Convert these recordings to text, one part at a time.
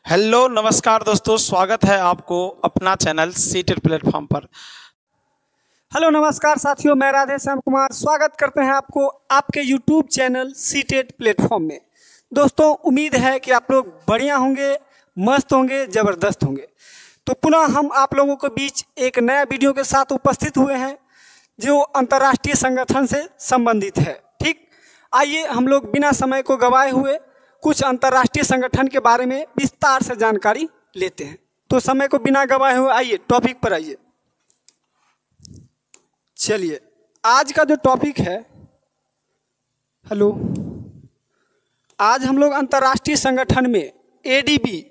Hello नमस्कार दोस्तों, स्वागत है आपको अपना चैनल सीटेड प्लेटफॉर्म पर। हेलो नमस्कार साथियों, मैं राधे श्याम कुमार स्वागत करते हैं आपको आपके यूट्यूब चैनल सीटेड प्लेटफॉर्म में। दोस्तों, उम्मीद है कि आप लोग बढ़िया होंगे, मस्त होंगे, ज़बरदस्त होंगे। तो पुनः हम आप लोगों के बीच एक नया वीडियो के साथ उपस्थित हुए हैं जो अंतर्राष्ट्रीय संगठन से संबंधित है। ठीक, आइए हम लोग बिना समय को गवाए हुए कुछ अंतर्राष्ट्रीय संगठन के बारे में विस्तार से जानकारी लेते हैं। तो समय को बिना गवाए हुए आइए टॉपिक पर आइए। चलिए, आज का जो टॉपिक है, हेलो, आज हम लोग अंतर्राष्ट्रीय संगठन में एडीबी,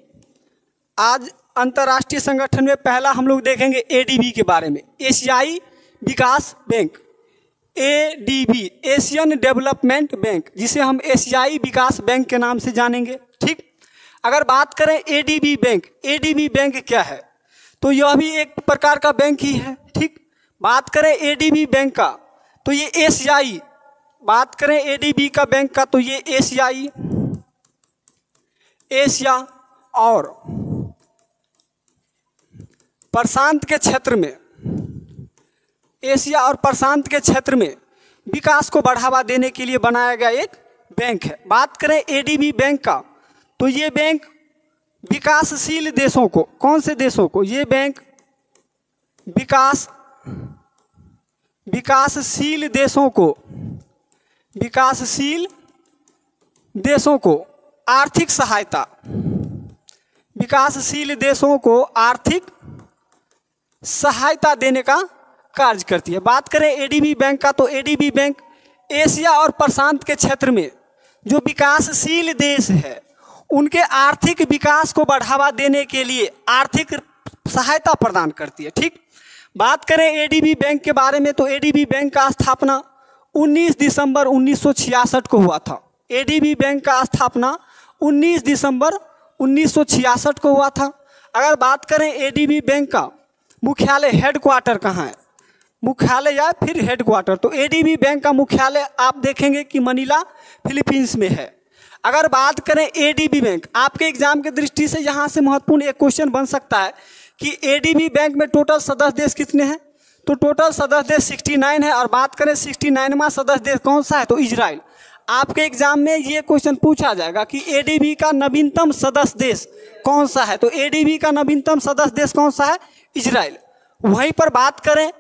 आज अंतर्राष्ट्रीय संगठन में पहला हम लोग देखेंगे एडीबी के बारे में, एशियाई विकास bank. ADB, Asian Development Bank, जिसे हम एशियाई विकास बैंक के नाम से जानेंगे। ठीक, अगर बात करें एडीबी बैंक, एडीबी बैंक क्या है, तो यह भी एक प्रकार का बैंक ही है। ठीक, बात करें एडीबी बैंक का तो ये एशियाई, बात करें एडीबी का बैंक का तो ये एशियाई, एशिया और प्रशांत के क्षेत्र में, एशिया और प्रशांत के क्षेत्र में विकास को बढ़ावा देने के लिए बनाया गया एक बैंक है। बात करें एडीबी बैंक का तो ये बैंक विकासशील देशों को, कौन से देशों को, ये बैंक विकासशील देशों को आर्थिक सहायता, विकासशील देशों को आर्थिक सहायता देने का कार्य करती है। बात करें एडीबी बैंक का तो एडीबी बैंक एशिया और प्रशांत के क्षेत्र में जो विकासशील देश है उनके आर्थिक विकास को बढ़ावा देने के लिए आर्थिक सहायता प्रदान करती है। ठीक, बात करें एडीबी बैंक के बारे में तो एडीबी बैंक का स्थापना 19 दिसंबर 1966 को हुआ था। एडीबी बैंक का स्थापना 19 दिसंबर 1966 को हुआ था। अगर बात करें एडीबी बैंक का मुख्यालय, हेडक्वार्टर कहाँ है, मुख्यालय या फिर हेडक्वार्टर, तो एडीबी बैंक का मुख्यालय आप देखेंगे कि मनीला, फिलीपींस में है। अगर बात करें एडीबी बैंक, आपके एग्जाम की दृष्टि से यहाँ से महत्वपूर्ण एक क्वेश्चन बन सकता है कि एडीबी बैंक में टोटल सदस्य देश कितने हैं, तो टोटल सदस्य देश 69 है। और बात करें 69वां सदस्य देश कौन सा है, तो इजराइल। आपके एग्जाम में ये क्वेश्चन पूछा जाएगा कि एडीबी का नवीनतम सदस्य देश कौन सा है, तो एडीबी का नवीनतम सदस्य देश कौन सा है, इजराइल। वहीं पर बात करें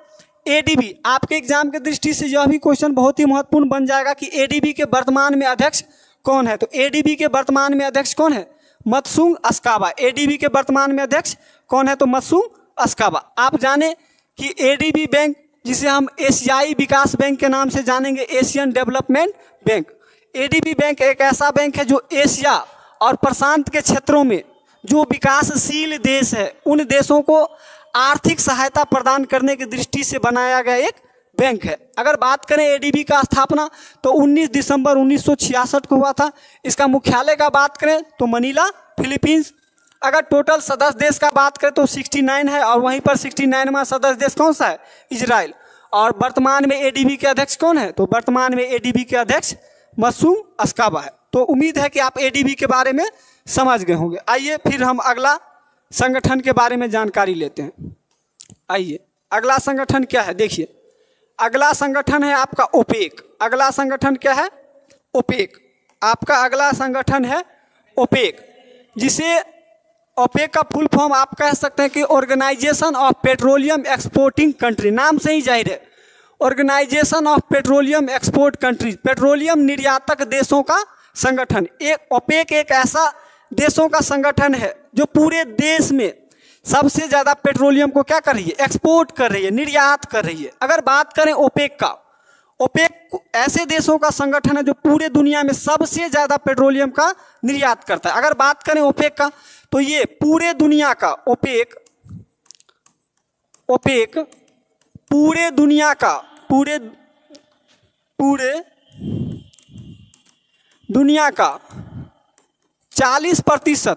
एडीबी, आपके एग्जाम की दृष्टि से यह भी क्वेश्चन बहुत ही महत्वपूर्ण बन जाएगा कि एडीबी के वर्तमान में अध्यक्ष कौन है, तो एडीबी के वर्तमान में अध्यक्ष कौन है, मतसूंग अस्काबा। एडीबी के वर्तमान में अध्यक्ष कौन है, तो मतसूंग अस्काबा। आप जाने कि एडीबी बैंक, जिसे हम एशियाई विकास बैंक के नाम से जानेंगे, Asian Development bank, ADB bank एक ऐसा बैंक है जो एशिया और प्रशांत के क्षेत्रों में जो विकासशील देश है उन देशों को आर्थिक सहायता प्रदान करने की दृष्टि से बनाया गया एक बैंक है। अगर बात करें एडीबी का स्थापना तो 19 दिसंबर 1966 को हुआ था। इसका मुख्यालय का बात करें तो मनीला, फिलीपींस। अगर टोटल सदस्य देश का बात करें तो 69 है और वहीं पर 69वां सदस्य देश कौन सा है, इजराइल। और वर्तमान में एडीबी के अध्यक्ष कौन है, तो वर्तमान में एडीबी के अध्यक्ष मतसूंग अस्काबा है। तो उम्मीद है कि आप एडीबी के बारे में समझ गए होंगे। आइए फिर हम अगला संगठन के बारे में जानकारी लेते हैं। आइए, अगला संगठन क्या है, देखिए, अगला संगठन है आपका ओपेक। अगला संगठन क्या है, ओपेक। आपका अगला संगठन है ओपेक, जिसे ओपेक का फुल फॉर्म आप कह सकते हैं कि organisation of petroleum exporting country. नाम से ही जाहिर है, organisation of petroleum export country, petroleum निर्यातक देशों का संगठन। एक ओपेक एक ऐसा देशों का संगठन है जो पूरे देश में सबसे ज़्यादा पेट्रोलियम को क्या कर रही है, एक्सपोर्ट कर रही है, निर्यात कर रही है। अगर बात करें ओपेक का, ओपेक ऐसे देशों का संगठन है जो पूरे दुनिया में सबसे ज़्यादा पेट्रोलियम का निर्यात करता है। अगर बात करें ओपेक का तो ये पूरे दुनिया का, ओपेक पूरे दुनिया का, पूरे दुनिया का 40%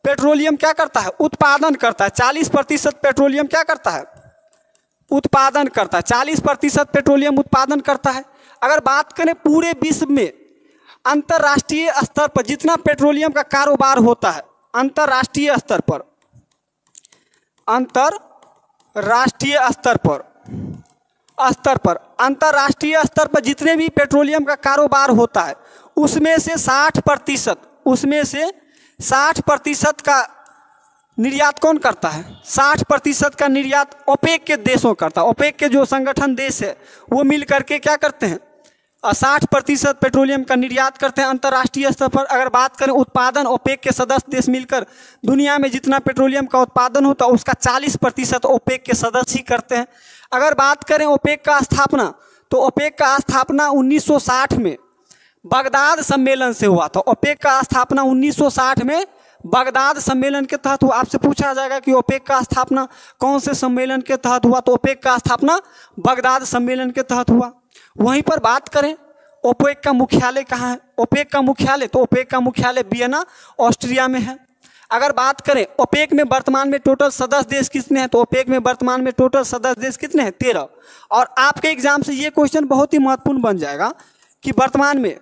पेट्रोलियम क्या करता है, उत्पादन करता है। 40% पेट्रोलियम क्या करता है, उत्पादन करता है। 40% पेट्रोलियम उत्पादन करता है। अगर बात करें पूरे विश्व में अंतर्राष्ट्रीय स्तर पर जितना पेट्रोलियम का कारोबार होता है अंतर्राष्ट्रीय स्तर पर, अंतर्राष्ट्रीय स्तर पर जितने भी पेट्रोलियम का कारोबार होता है उसमें से 60% का निर्यात कौन करता है? 60% का निर्यात ओपेक के देशों करता है। ओपेक के जो संगठन देश है वो मिल करके क्या करते हैं? 60% पेट्रोलियम का निर्यात करते हैं अंतर्राष्ट्रीय स्तर पर। अगर बात करें उत्पादन, ओपेक के सदस्य देश मिलकर दुनिया में जितना पेट्रोलियम का उत्पादन होता है उसका 40% ओपेक के सदस्य ही करते हैं। अगर बात करें ओपेक का स्थापना, तो ओपेक का स्थापना 1960 में बगदाद सम्मेलन से हुआ था। ओपेक का स्थापना 1960 में बगदाद सम्मेलन के तहत हुआ। आपसे पूछा जाएगा कि ओपेक का स्थापना कौन से सम्मेलन के तहत हुआ, तो ओपेक का स्थापना बगदाद सम्मेलन के तहत हुआ। वहीं पर बात करें ओपेक का मुख्यालय कहाँ है? ओपेक का मुख्यालय वियना ऑस्ट्रिया में है। अगर बात करें ओपेक में वर्तमान में टोटल सदस्य देश कितने हैं, तो ओपेक में वर्तमान में टोटल सदस्य देश कितने हैं? 13। और आपके एग्जाम से ये क्वेश्चन बहुत ही महत्वपूर्ण बन जाएगा कि वर्तमान में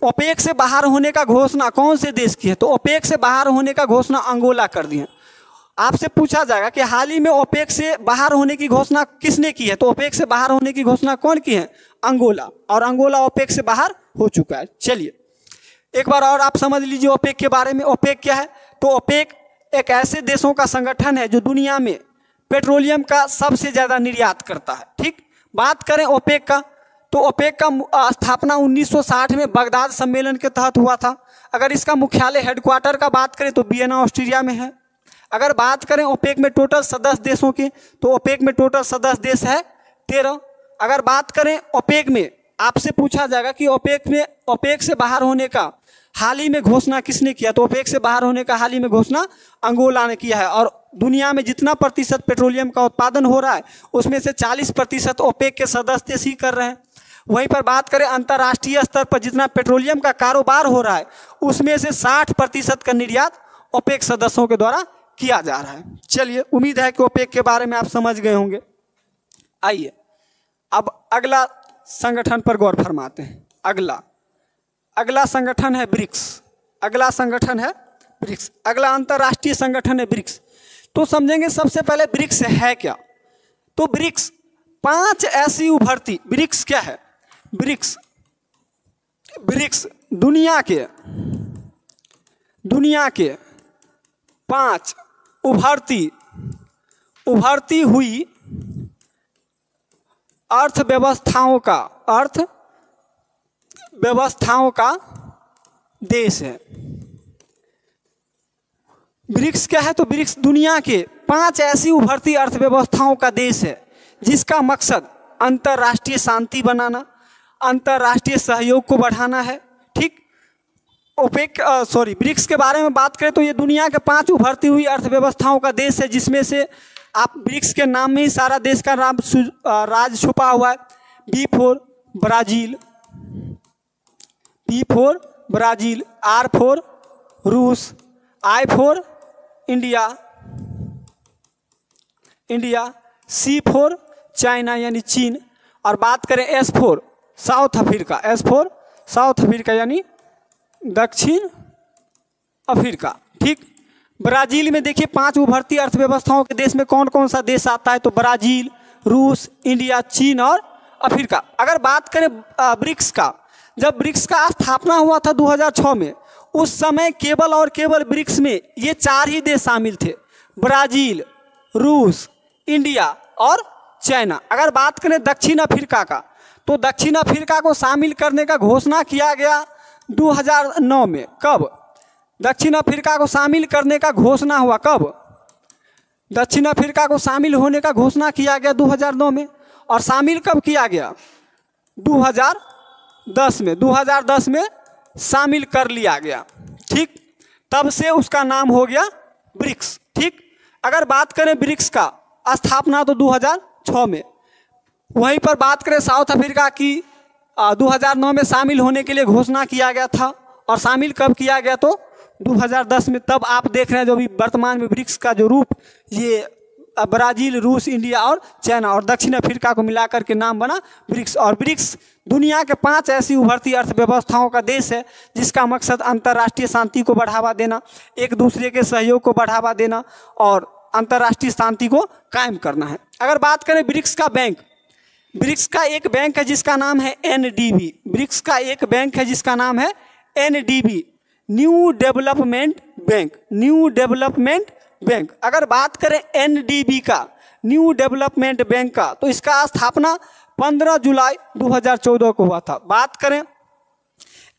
ओपेक से बाहर होने का घोषणा कौन से देश की है, तो ओपेक से बाहर होने का घोषणा अंगोला कर दी है। आपसे पूछा जाएगा कि हाल ही में ओपेक से बाहर होने की घोषणा किसने की है, तो ओपेक से बाहर होने की घोषणा कौन की है? अंगोला। और अंगोला ओपेक से बाहर हो चुका है। चलिए एक बार और आप समझ लीजिए ओपेक के बारे में। ओपेक क्या है? तो ओपेक एक ऐसे देशों का संगठन है जो दुनिया में पेट्रोलियम का सबसे ज़्यादा निर्यात करता है। ठीक, बात करें ओपेक का, तो ओपेक का स्थापना 1960 में बगदाद सम्मेलन के तहत हुआ था। अगर इसका मुख्यालय हेडक्वार्टर का बात करें तो वियना ऑस्ट्रिया में है। अगर बात करें ओपेक में टोटल सदस्य देशों की, तो ओपेक में टोटल सदस्य देश है 13। अगर बात करें ओपेक में, आपसे पूछा जाएगा कि ओपेक से बाहर होने का हाल ही में घोषणा किसने किया, तो ओपेक से बाहर होने का हाल ही में घोषणा अंगोला ने किया है। और दुनिया में जितना प्रतिशत पेट्रोलियम का उत्पादन हो रहा है उसमें से 40% ओपेक के सदस्य देश ही कर रहे हैं। वहीं पर बात करें अंतर्राष्ट्रीय स्तर पर जितना पेट्रोलियम का कारोबार हो रहा है उसमें से 60% का निर्यात ओपेक सदस्यों के द्वारा किया जा रहा है। चलिए, उम्मीद है कि ओपेक के बारे में आप समझ गए होंगे। आइए अब अगला संगठन पर गौर फरमाते हैं। अगला संगठन है ब्रिक्स। अगला अंतर्राष्ट्रीय संगठन है ब्रिक्स। तो समझेंगे सबसे पहले ब्रिक्स है क्या। तो ब्रिक्स 5 ऐसी उभरती, ब्रिक्स क्या है? ब्रिक्स दुनिया के 5 उभरती हुई अर्थव्यवस्थाओं का देश है। ब्रिक्स क्या है? तो ब्रिक्स दुनिया के 5 ऐसी उभरती अर्थव्यवस्थाओं का देश है जिसका मकसद अंतर्राष्ट्रीय शांति बनाना, अंतर्राष्ट्रीय सहयोग को बढ़ाना है। ठीक, ब्रिक्स के बारे में बात करें तो ये दुनिया के 5 उभरती हुई अर्थव्यवस्थाओं का देश है, जिसमें से आप ब्रिक्स के नाम में ही सारा देश का नाम राज छुपा हुआ है। B4 ब्राजील, R4 रूस, I4 इंडिया, C4 चाइना यानी चीन, और बात करें S4 साउथ अफ्रीका यानी दक्षिण अफ्रीका। ठीक, ब्राजील में देखिए 5 उभरती अर्थव्यवस्थाओं के देश में कौन कौन सा देश आता है, तो ब्राजील, रूस, इंडिया, चीन और अफ्रीका। अगर बात करें ब्रिक्स का, जब ब्रिक्स का स्थापना हुआ था 2006 में, उस समय केवल ब्रिक्स में ये 4 ही देश शामिल थे, ब्राजील, रूस, इंडिया और चाइना। अगर बात करें दक्षिण अफ्रीका का, तो दक्षिण अफ्रीका को शामिल करने का घोषणा किया गया 2009 में। कब? दक्षिण अफ्रीका को शामिल करने का घोषणा हुआ कब? दक्षिण अफ्रीका को शामिल होने का घोषणा किया गया 2009 में। और शामिल कब किया गया? 2010 में शामिल कर लिया गया। ठीक, तब से उसका नाम हो गया ब्रिक्स। ठीक, अगर बात करें ब्रिक्स का स्थापना तो 2006 में। वहीं पर बात करें साउथ अफ्रीका की, 2009 में शामिल होने के लिए घोषणा किया गया था। और शामिल कब किया गया? तो 2010 में। तब आप देख रहे हैं जो भी वर्तमान में ब्रिक्स का जो रूप ये ब्राज़ील, रूस, इंडिया और चाइना और दक्षिण अफ्रीका को मिलाकर के नाम बना ब्रिक्स। और ब्रिक्स दुनिया के 5 ऐसी उभरती अर्थव्यवस्थाओं का देश है जिसका मकसद अंतर्राष्ट्रीय शांति को बढ़ावा देना, एक दूसरे के सहयोग को बढ़ावा देना और अंतर्राष्ट्रीय शांति को कायम करना है। अगर बात करें ब्रिक्स का बैंक, ब्रिक्स का एक बैंक है जिसका नाम है एनडीबी। ब्रिक्स का एक बैंक है जिसका नाम है NDB, new development bank, new development bank. अगर बात करें एनडीबी का, न्यू डेवलपमेंट बैंक का, तो इसका स्थापना 15 जुलाई 2014 को हुआ था। बात करें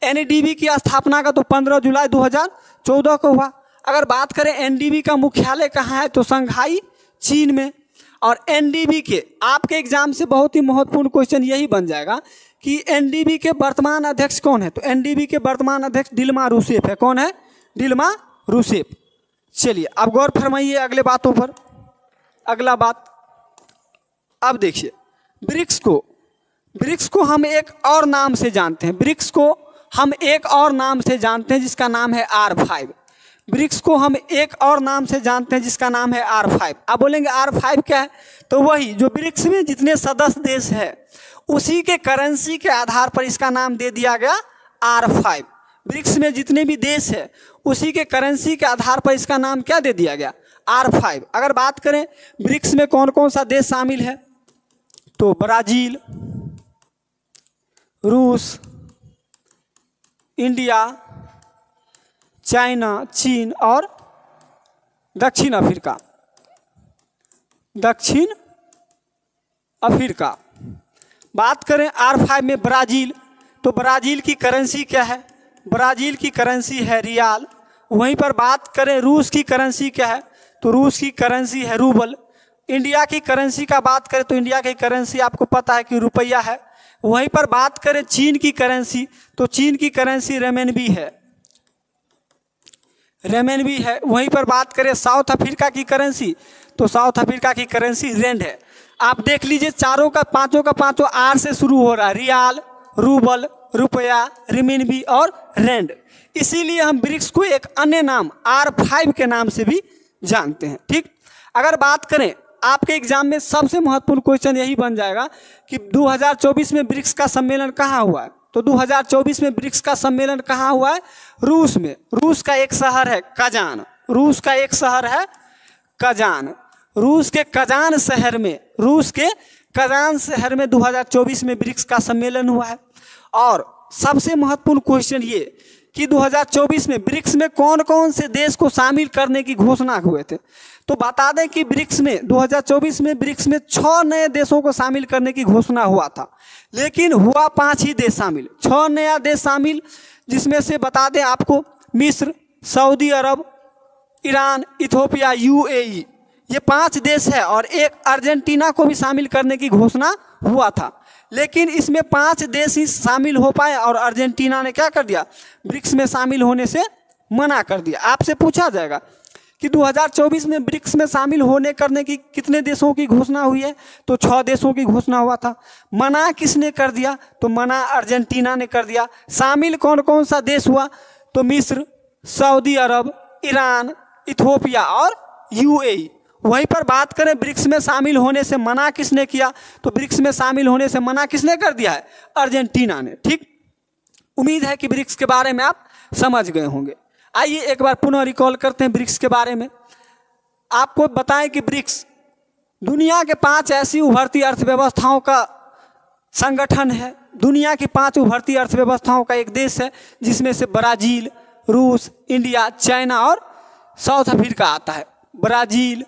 एनडीबी की स्थापना का तो 15 जुलाई 2014 को हुआ। अगर बात करें एनडीबी का मुख्यालय कहाँ है तो शंघाई, चीन में। और एनडीबी के आपके एग्जाम से बहुत ही महत्वपूर्ण क्वेश्चन यही बन जाएगा कि एनडीबी के वर्तमान अध्यक्ष कौन है, तो एनडीबी के वर्तमान अध्यक्ष दिल्मा रूसेफ है। कौन है? Dilma Rousseff. चलिए अब गौर फरमाइए अगले बातों पर। अगला बात, अब देखिए ब्रिक्स को हम एक और नाम से जानते हैं, ब्रिक्स को हम एक और नाम से जानते हैं जिसका नाम है R5। ब्रिक्स को हम एक और नाम से जानते हैं जिसका नाम है R5। आप बोलेंगे R5 क्या है, तो वही जो ब्रिक्स में जितने सदस्य देश है उसी के करेंसी के आधार पर इसका नाम दे दिया गया R5। ब्रिक्स में जितने भी देश है उसी के करेंसी के आधार पर इसका नाम क्या दे दिया गया? R5। अगर बात करें ब्रिक्स में कौन कौन सा देश शामिल है तो ब्राज़ील, रूस, इंडिया, चाइना, चीन और दक्षिण अफ्रीका। दक्षिण अफ्रीका। बात करें R5 में ब्राज़ील, तो ब्राज़ील की करेंसी क्या है? ब्राज़ील की करेंसी है रियाल। वहीं पर बात करें रूस की करेंसी क्या है, तो रूस की करेंसी है रूबल। इंडिया की करेंसी का बात करें तो इंडिया की करेंसी आपको पता है कि रुपया है। वहीं पर बात करें चीन की करेंसी, तो चीन की करेंसी रेमेनबी है, रेमेनबी है। वहीं पर बात करें साउथ अफ्रीका की करेंसी, तो साउथ अफ्रीका की करेंसी रेंड है। आप देख लीजिए चारों का पांचों आर से शुरू हो रहा है, रियाल, रूबल, रुपया, रेमेनबी और रेंड। इसीलिए हम ब्रिक्स को एक अन्य नाम R5 के नाम से भी जानते हैं। ठीक, अगर बात करें आपके एग्जाम में सबसे महत्वपूर्ण क्वेश्चन यही बन जाएगा कि 2024 में ब्रिक्स का सम्मेलन कहाँ हुआ है, तो 2024 में ब्रिक्स का सम्मेलन कहाँ हुआ है? रूस में। रूस का एक शहर है कजान, रूस का एक शहर है कजान। रूस के कजान शहर में, रूस के कजान शहर में 2024 में ब्रिक्स का सम्मेलन हुआ है। और सबसे महत्वपूर्ण क्वेश्चन ये कि 2024 में ब्रिक्स में कौन कौन से देश को शामिल करने की घोषणा हुए थे, तो बता दें कि ब्रिक्स में 2024 में ब्रिक्स में 6 नए देशों को शामिल करने की घोषणा हुआ था, लेकिन हुआ 5 ही देश शामिल, 6 नया देश शामिल, जिसमें से बता दें आपको मिस्र, सऊदी अरब, ईरान, इथियोपिया, UAE, ये 5 देश है। और एक अर्जेंटीना को भी शामिल करने की घोषणा हुआ था, लेकिन इसमें 5 देश ही शामिल हो पाए और अर्जेंटीना ने क्या कर दिया? ब्रिक्स में शामिल होने से मना कर दिया। आपसे पूछा जाएगा कि 2024 में ब्रिक्स में शामिल होने करने की कितने देशों की घोषणा हुई है, तो 6 देशों की घोषणा हुआ था। मना किसने कर दिया, तो मना अर्जेंटीना ने कर दिया। शामिल कौन कौन सा देश हुआ, तो मिस्र, सऊदी अरब, ईरान, इथियोपिया और UAE। वहीं पर बात करें ब्रिक्स में शामिल होने से मना किसने किया, तो ब्रिक्स में शामिल होने से मना किसने कर दिया है? अर्जेंटीना ने। ठीक, उम्मीद है कि ब्रिक्स के बारे में आप समझ गए होंगे। आइए एक बार पुनः रिकॉल करते हैं ब्रिक्स के बारे में। आपको बताएं कि ब्रिक्स दुनिया के 5 ऐसी उभरती अर्थव्यवस्थाओं का संगठन है। दुनिया की 5 उभरती अर्थव्यवस्थाओं का एक देश है, जिसमें से ब्राज़ील, रूस, इंडिया, चाइना और साउथ अफ्रीका आता है। ब्राज़ील,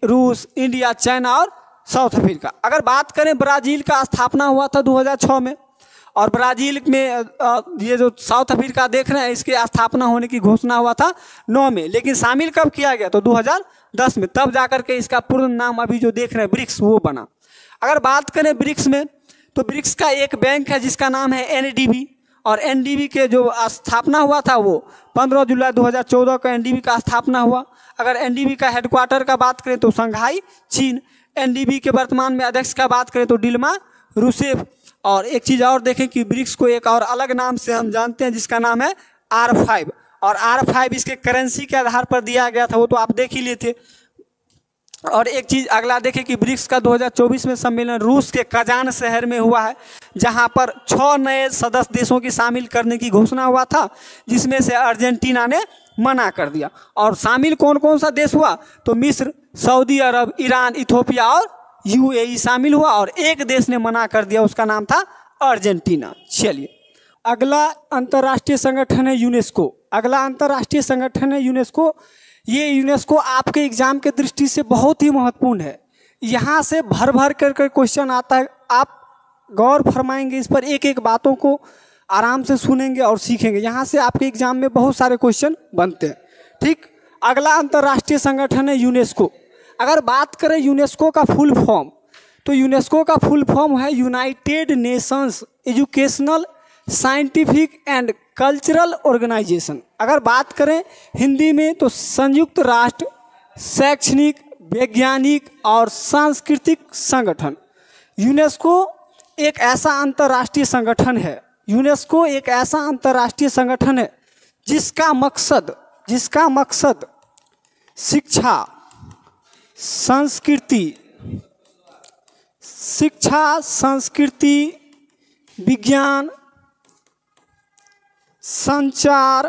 रूस, इंडिया, चाइना और साउथ अफ्रीका। अगर बात करें ब्राज़ील का स्थापना हुआ था 2006 में, और ब्राज़ील में ये जो साउथ अफ्रीका देख रहे हैं इसके स्थापना होने की घोषणा हुआ था 9 में, लेकिन शामिल कब किया गया, तो 2010 में, तब जाकर के इसका पूर्ण नाम अभी जो देख रहे हैं ब्रिक्स वो बना। अगर बात करें ब्रिक्स में, तो ब्रिक्स का एक बैंक है जिसका नाम है एनडीबी, और एनडीबी के जो स्थापना हुआ था वो 15 जुलाई 2014 को एनडीबी का स्थापना हुआ। अगर एनडीबी का हेडक्वार्टर का बात करें तो शंघाई, चीन। एनडीबी के वर्तमान में अध्यक्ष का बात करें तो दिल्मा रूसेफ। और एक चीज़ और देखें कि ब्रिक्स को एक और अलग नाम से हम जानते हैं जिसका नाम है R5, और R5 इसके करेंसी के आधार पर दिया गया था, वो तो आप देख ही लिए थे। और एक चीज़ अगला देखें कि ब्रिक्स का 2024 में सम्मेलन रूस के कजान शहर में हुआ है, जहां पर 6 नए सदस्य देशों की शामिल करने की घोषणा हुआ था, जिसमें से अर्जेंटीना ने मना कर दिया। और शामिल कौन कौन सा देश हुआ, तो मिस्र, सऊदी अरब, ईरान, इथोपिया और यूएई शामिल हुआ, और एक देश ने मना कर दिया, उसका नाम था अर्जेंटीना। चलिए अगला अंतर्राष्ट्रीय संगठन है यूनेस्को। अगला अंतर्राष्ट्रीय संगठन है यूनेस्को। ये यूनेस्को आपके एग्जाम के दृष्टि से बहुत ही महत्वपूर्ण है। यहाँ से भर भर कर क्वेश्चन आता है, आप गौर फरमाएंगे इस पर, एक एक बातों को आराम से सुनेंगे और सीखेंगे। यहाँ से आपके एग्जाम में बहुत सारे क्वेश्चन बनते हैं। ठीक, अगला अंतर्राष्ट्रीय संगठन है यूनेस्को। अगर बात करें यूनेस्को का फुल फॉर्म, तो यूनेस्को का फुल फॉर्म है United Nations Educational, Scientific and Cultural Organization. अगर बात करें हिंदी में तो संयुक्त राष्ट्र शैक्षणिक, वैज्ञानिक और सांस्कृतिक संगठन। यूनेस्को एक ऐसा अंतर्राष्ट्रीय संगठन है, यूनेस्को एक ऐसा अंतर्राष्ट्रीय संगठन है जिसका मकसद शिक्षा, संस्कृति, विज्ञान, संचार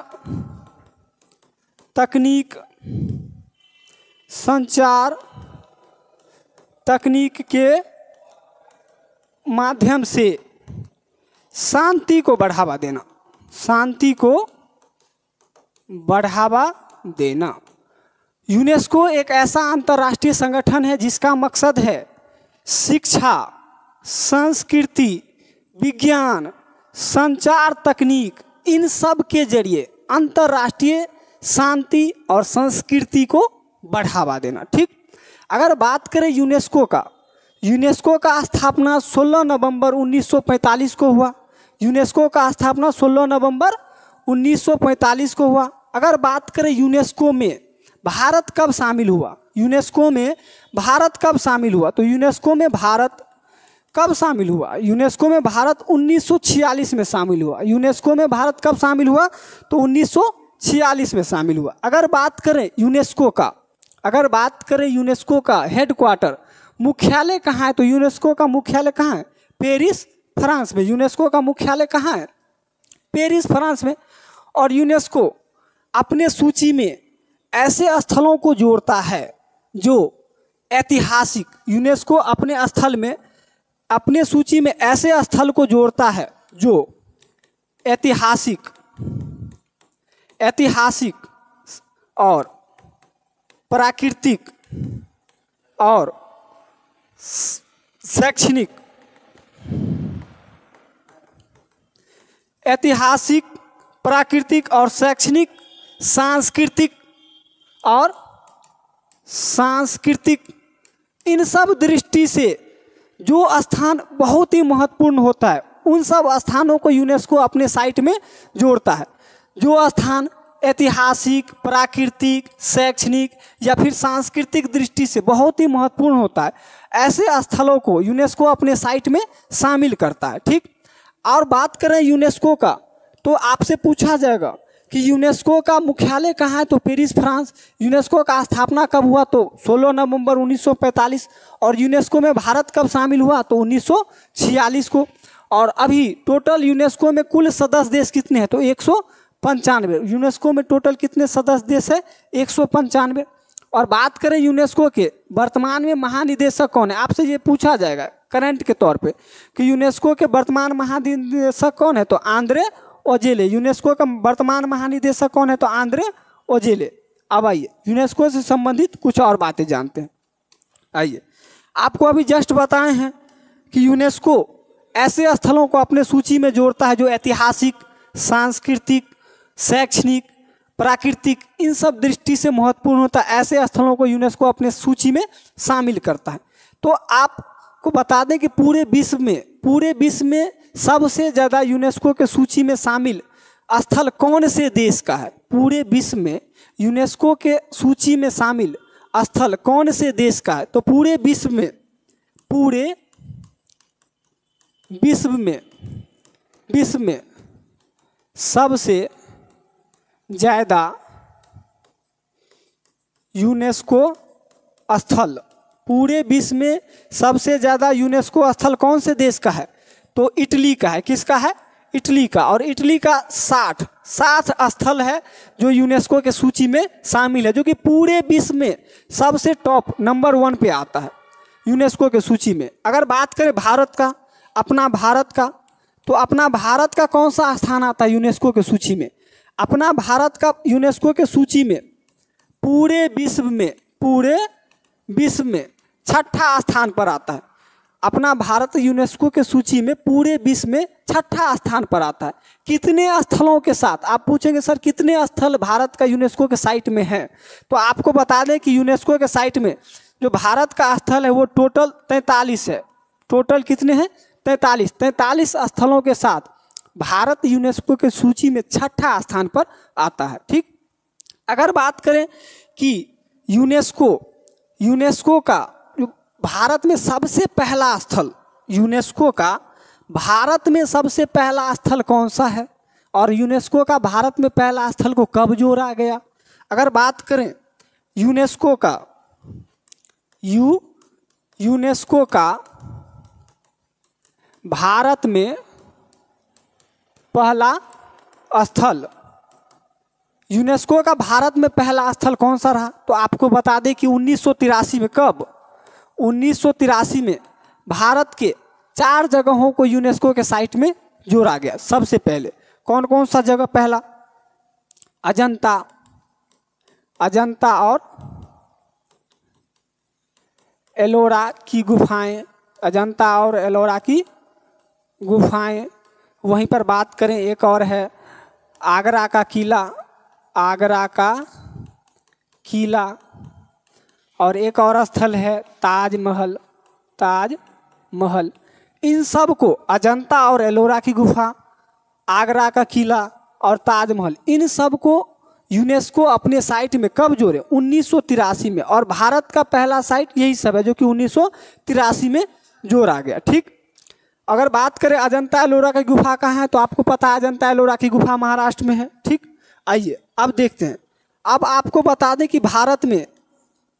तकनीक के माध्यम से शांति को बढ़ावा देना। यूनेस्को एक ऐसा अंतर्राष्ट्रीय संगठन है जिसका मकसद है शिक्षा, संस्कृति, विज्ञान, संचार तकनीक, इन सब के जरिए अंतर्राष्ट्रीय शांति और संस्कृति को बढ़ावा देना। ठीक, अगर बात करें यूनेस्को का स्थापना 16 नवंबर 1945 को हुआ। यूनेस्को का स्थापना 16 नवंबर 1945 को हुआ। अगर बात करें यूनेस्को में भारत कब शामिल हुआ, तो यूनेस्को में भारत कब शामिल हुआ, 1946 में शामिल हुआ। यूनेस्को में भारत कब शामिल हुआ, तो 1946 में शामिल हुआ। अगर बात करें यूनेस्को का हेडक्वार्टर, मुख्यालय कहाँ है, तो यूनेस्को का मुख्यालय कहाँ है, पेरिस, फ्रांस में। यूनेस्को का मुख्यालय कहाँ है, पेरिस, फ्रांस में। और यूनेस्को अपने सूची में ऐसे स्थलों को जोड़ता है जो ऐतिहासिक, यूनेस्को अपने सूची में ऐसे स्थल को जोड़ता है जो ऐतिहासिक और प्राकृतिक और शैक्षणिक, ऐतिहासिक, प्राकृतिक और शैक्षणिक, सांस्कृतिक, इन सब दृष्टि से जो स्थान बहुत ही महत्वपूर्ण होता है, उन सब स्थानों को यूनेस्को अपने साइट में जोड़ता है। जो स्थान ऐतिहासिक, प्राकृतिक, शैक्षणिक या फिर सांस्कृतिक दृष्टि से बहुत ही महत्वपूर्ण होता है, ऐसे स्थलों को यूनेस्को अपने साइट में शामिल करता है। ठीक, और बात करें यूनेस्को का, तो आपसे पूछा जाएगा कि यूनेस्को का मुख्यालय कहाँ है, तो पेरिस, फ्रांस। यूनेस्को का स्थापना कब हुआ, तो 16 नवंबर 1945। और यूनेस्को में भारत कब शामिल हुआ, तो 1946 को। और अभी टोटल यूनेस्को में कुल सदस्य देश कितने हैं, तो 195। यूनेस्को में टोटल कितने सदस्य देश है, 195। और बात करें यूनेस्को के वर्तमान में महानिदेशक कौन है, आपसे ये पूछा जाएगा करंट के तौर पे कि यूनेस्को के वर्तमान महानिदेशक कौन है, तो आंद्रे ओजेले। यूनेस्को का वर्तमान महानिदेशक कौन है, तो आंद्रे ओजेले। अब आइए यूनेस्को से संबंधित कुछ और बातें जानते हैं। आइए, आपको अभी जस्ट बताए हैं कि यूनेस्को ऐसे स्थलों को अपने सूची में जोड़ता है जो ऐतिहासिक, सांस्कृतिक, शैक्षणिक, प्राकृतिक, इन सब दृष्टि से महत्वपूर्ण होता है। ऐसे स्थलों को यूनेस्को अपने सूची में शामिल करता है। तो आपको बता दें कि पूरे विश्व में सबसे ज़्यादा यूनेस्को के सूची में शामिल स्थल कौन से देश का है। पूरे विश्व में यूनेस्को के सूची में शामिल स्थल कौन से देश का है, तो पूरे विश्व में सबसे ज़्यादा यूनेस्को स्थल, पूरे विश्व में सबसे ज़्यादा यूनेस्को स्थल कौन से देश का है? तो इटली का है। किसका है? इटली का। और इटली का 60 स्थल है जो यूनेस्को के सूची में शामिल है, जो कि पूरे विश्व में सबसे टॉप नंबर 1 पे आता है यूनेस्को के सूची में। अगर बात करें भारत का, अपना भारत का, तो अपना भारत का कौन सा स्थान आता है यूनेस्को के सूची में? अपना भारत का यूनेस्को के सूची में पूरे विश्व में 6ठा स्थान पर आता है। अपना भारत यूनेस्को के सूची में पूरे विश्व में 6ठा स्थान पर आता है। कितने स्थलों के साथ? आप पूछेंगे सर कितने स्थल भारत का यूनेस्को के साइट में है? तो आपको बता दें कि यूनेस्को के साइट में जो भारत का स्थल है वो टोटल 43 है। टोटल कितने हैं? 43 स्थलों के साथ भारत यूनेस्को के सूची में 6ठा स्थान पर आता है। ठीक, अगर बात करें कि यूनेस्को का जो भारत में सबसे पहला स्थल, यूनेस्को का भारत में सबसे पहला स्थल कौन सा है और यूनेस्को का भारत में पहला स्थल को कब जोड़ा गया? अगर बात करें यूनेस्को का भारत में पहला स्थल, यूनेस्को का भारत में पहला स्थल कौन सा रहा? तो आपको बता दें कि 1983 में। कब? 1983 में भारत के 4 जगहों को यूनेस्को के साइट में जोड़ा गया। सबसे पहले कौन कौन सा जगह? पहला अजंता और एलोरा की गुफाएं, अजंता और एलोरा की गुफाएं। वहीं पर बात करें एक और है आगरा का किला, और एक और स्थल है ताजमहल। इन सब को, अजंता और एलोरा की गुफा, आगरा का किला और ताजमहल, इन सब को यूनेस्को अपने साइट में कब जोड़े? 1983 में। और भारत का पहला साइट यही सब है जो कि 1983 में जोड़ा गया। ठीक, अगर बात करें अजंता एलोरा की गुफा कहाँ है, तो आपको पता है अजंता एलोरा की गुफा महाराष्ट्र में है। ठीक, आइए अब देखते हैं। अब आपको बता दें कि भारत में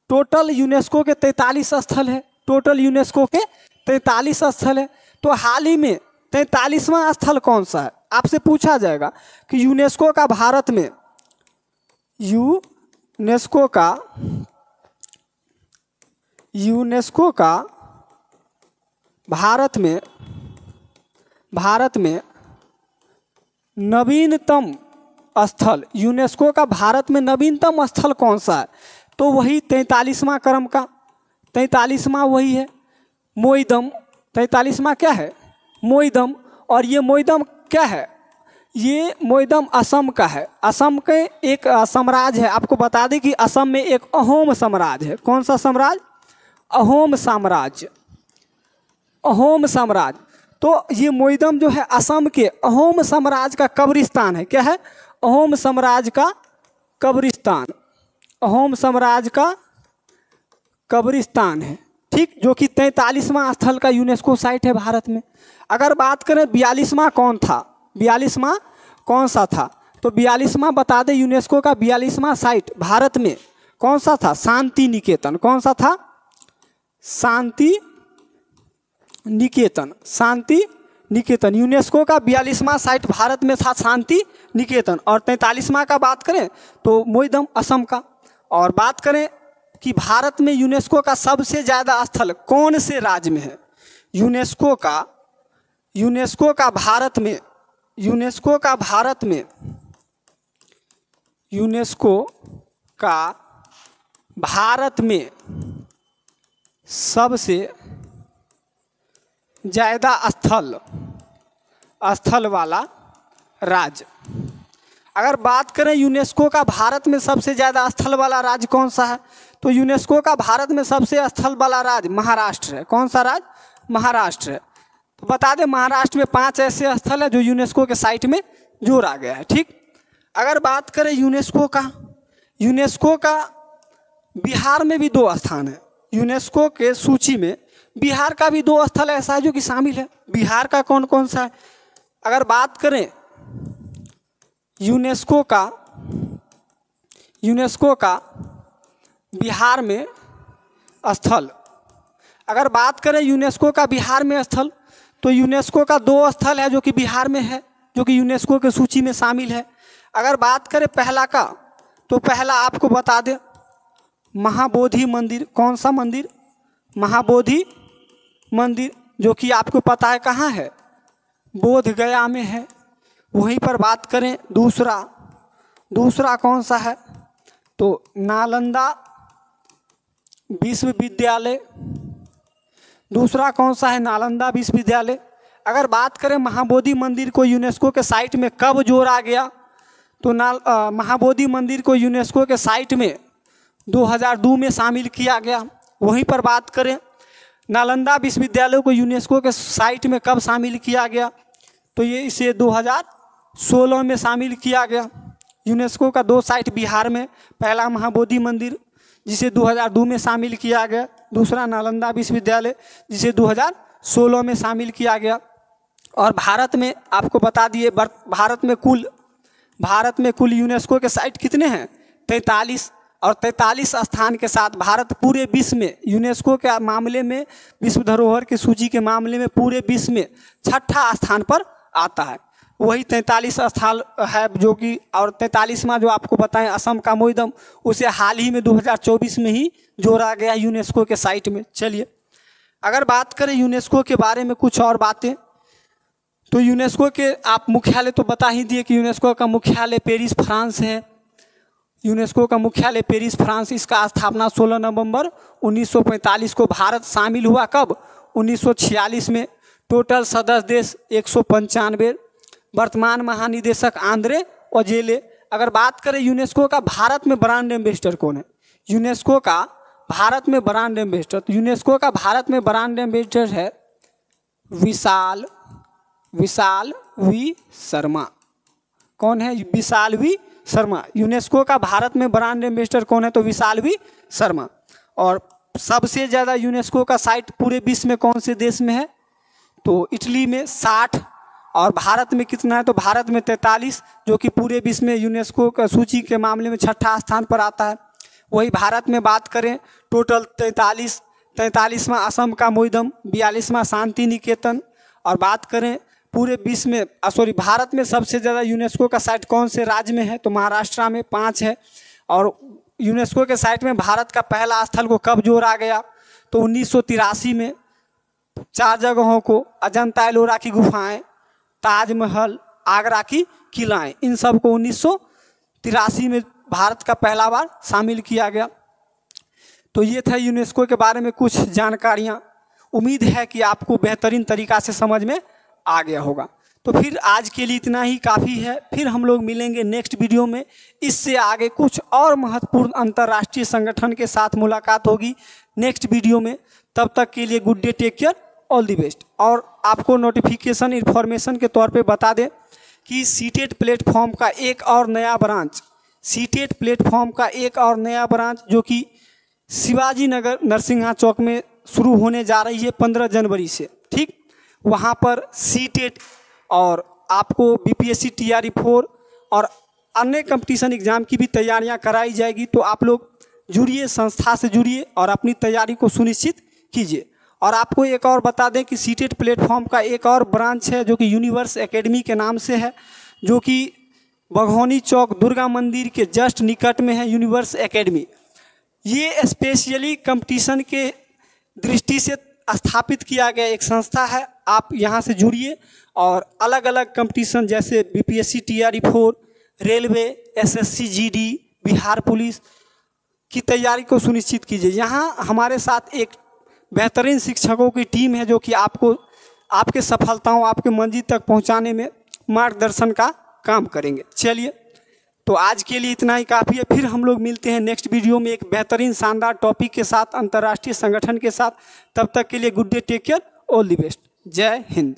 टोटल यूनेस्को के 43 स्थल है। टोटल यूनेस्को के 43 स्थल है। तो हाल ही में 43वां स्थल कौन सा है? आपसे पूछा जाएगा कि यूनेस्को का भारत में भारत में नवीनतम स्थल, यूनेस्को का भारत में नवीनतम स्थल कौन सा है? तो वही 43वां क्रम का 43वां वही है मोईदम। 43वां क्या है? मोईदम। और ये मोईदम क्या है? ये मोईदम असम का है। असम के एक साम्राज्य है। आपको बता दें कि असम में एक अहोम साम्राज्य है। कौन सा साम्राज्य? अहोम साम्राज्य। तो ये मोईदम जो है असम के अहोम साम्राज्य का कब्रिस्तान है। क्या है? अहोम साम्राज्य का कब्रिस्तान। अहोम साम्राज्य का कब्रिस्तान है। ठीक, जो कि 43वां स्थल का यूनेस्को साइट है भारत में। अगर बात करें 42वां कौन था? 42वां कौन सा था? तो 42वां बता दें यूनेस्को का 42वां साइट भारत में कौन सा था? शांति निकेतन। कौन सा था? शांति निकेतन। यूनेस्को का 42वां साइट भारत में था शांति निकेतन। और 43वां का बात करें तो मोईदम असम का। और बात करें कि भारत में यूनेस्को का सबसे ज़्यादा स्थल कौन से राज्य में है? यूनेस्को का भारत में सबसे ज़्यादा स्थल वाला राज्य। अगर बात करें यूनेस्को का भारत में सबसे ज़्यादा स्थल वाला राज्य कौन सा है, तो यूनेस्को का भारत में सबसे स्थल वाला राज्य महाराष्ट्र है। कौन सा राज्य? महाराष्ट्र है। तो बता दें महाराष्ट्र में 5 ऐसे स्थल है जो यूनेस्को के साइट में जोड़ा गया है। ठीक, अगर बात करें यूनेस्को का बिहार में भी 2 स्थान है। यूनेस्को के सूची में बिहार का भी 2 स्थल ऐसा है जो कि शामिल है। बिहार का कौन कौन सा है? अगर बात करें यूनेस्को का बिहार में स्थल। अगर बात करें यूनेस्को का बिहार में स्थल, तो यूनेस्को का 2 स्थल है जो कि बिहार में है, जो कि यूनेस्को की सूची में शामिल है। अगर बात करें पहला का, तो पहला आपको बता दें महाबोधि मंदिर। कौन सा मंदिर? महाबोधि मंदिर, जो कि आपको पता है कहाँ है, बोध गया में है। वहीं पर बात करें दूसरा कौन सा है, तो नालंदा विश्वविद्यालय। दूसरा कौन सा है? नालंदा विश्वविद्यालय। अगर बात करें महाबोधि मंदिर को यूनेस्को के साइट में कब जोड़ा गया, तो महाबोधि मंदिर को यूनेस्को के साइट में 2002 में शामिल किया गया। वहीं पर बात करें नालंदा विश्वविद्यालय को यूनेस्को के साइट में कब शामिल किया गया, तो ये इसे 2016 में शामिल किया गया। यूनेस्को का 2 साइट बिहार में, पहला महाबोधि मंदिर जिसे 2002 में शामिल किया गया, दूसरा नालंदा विश्वविद्यालय जिसे 2016 में शामिल किया गया। और भारत में आपको बता दिए, भारत में कुल यूनेस्को के साइट कितने हैं? 43। और 43 स्थान के साथ भारत पूरे विश्व में यूनेस्को के मामले में, विश्व धरोहर की सूची के मामले में पूरे विश्व में 6ठा स्थान पर आता है। वही 43 स्थान है जो कि, और 43वां जो आपको बताएं असम का मोईदम, उसे हाल ही में 2024 में ही जोड़ा गया यूनेस्को के साइट में। चलिए अगर बात करें यूनेस्को के बारे में कुछ और बातें, तो यूनेस्को के आप मुख्यालय तो बता ही दिए कि यूनेस्को का मुख्यालय पेरिस फ्रांस है। यूनेस्को का मुख्यालय पेरिस फ्रांस। इसका स्थापना 16 नवंबर 1945 को भारत शामिल हुआ। कब? 1946 में। टोटल सदस्य देश 195। वर्तमान महानिदेशक आंद्रे ओजेले। अगर बात करें यूनेस्को का भारत में ब्रांड एम्बेसडर कौन है, यूनेस्को का भारत में ब्रांड एम्बेसडर, तो यूनेस्को का भारत में ब्रांड एम्बेसडर है विशाल वी शर्मा। कौन है? विशाल वी शर्मा। यूनेस्को का भारत में ब्रांड एम्बेसडर कौन है? तो विशाल वी शर्मा। और सबसे ज़्यादा यूनेस्को का साइट पूरे विश्व में कौन से देश में है? तो इटली में 60। और भारत में कितना है? तो भारत में 43, जो कि पूरे विश्व में यूनेस्को का सूची के मामले में 6ठा स्थान पर आता है। वही भारत में बात करें टोटल 43वां असम का मोईदम, 42वां शांति निकेतन। और बात करें पूरे विश्व में, भारत में सबसे ज़्यादा यूनेस्को का साइट कौन से राज्य में है? तो महाराष्ट्र में 5 है। और यूनेस्को के साइट में भारत का पहला स्थल को कब जोड़ा गया? तो 1983 में। 4 जगहों को, अजंता एलोरा की गुफाएं, ताजमहल, आगरा की किलाएं, इन सब को 1983 में भारत का पहला बार शामिल किया गया। तो ये था यूनेस्को के बारे में कुछ जानकारियाँ। उम्मीद है कि आपको बेहतरीन तरीक़ा से समझ में आ गया होगा। तो फिर आज के लिए इतना ही काफ़ी है। फिर हम लोग मिलेंगे नेक्स्ट वीडियो में। इससे आगे कुछ और महत्वपूर्ण अंतर्राष्ट्रीय संगठन के साथ मुलाकात होगी नेक्स्ट वीडियो में। तब तक के लिए good day, take care, all the best. और आपको नोटिफिकेशन इन्फॉर्मेशन के तौर पे बता दें कि सीटेट प्लेटफॉर्म का एक और नया ब्रांच जो कि शिवाजी नगर नरसिंहा चौक में शुरू होने जा रही है 15 जनवरी से। ठीक, वहाँ पर सीटेट और आपको बीपीएससी TRE-4 और अन्य कंपटीशन एग्जाम की भी तैयारियां कराई जाएगी। तो आप लोग जुड़िए, संस्था से जुड़िए और अपनी तैयारी को सुनिश्चित कीजिए। और आपको एक और बता दें कि सीटेट प्लेटफॉर्म का एक और ब्रांच है जो कि यूनिवर्स एकेडमी के नाम से है, जो कि बघौनी चौक दुर्गा मंदिर के जस्ट निकट में है यूनिवर्स एकेडमी। ये स्पेशली कंपटीशन के दृष्टि से स्थापित किया गया एक संस्था है। आप यहाँ से जुड़िए और अलग अलग कंपटीशन जैसे BPSC TRE-4, railway, SSC GD, Bihar police की तैयारी को सुनिश्चित कीजिए। यहाँ हमारे साथ एक बेहतरीन शिक्षकों की टीम है जो कि आपको आपके सफलताओं, आपके मंजिल तक पहुँचाने में मार्गदर्शन का काम करेंगे। चलिए, तो आज के लिए इतना ही काफ़ी है। फिर हम लोग मिलते हैं नेक्स्ट वीडियो में एक बेहतरीन शानदार टॉपिक के साथ, अंतर्राष्ट्रीय संगठन के साथ। तब तक के लिए good day, take care, all the best. जय हिंद।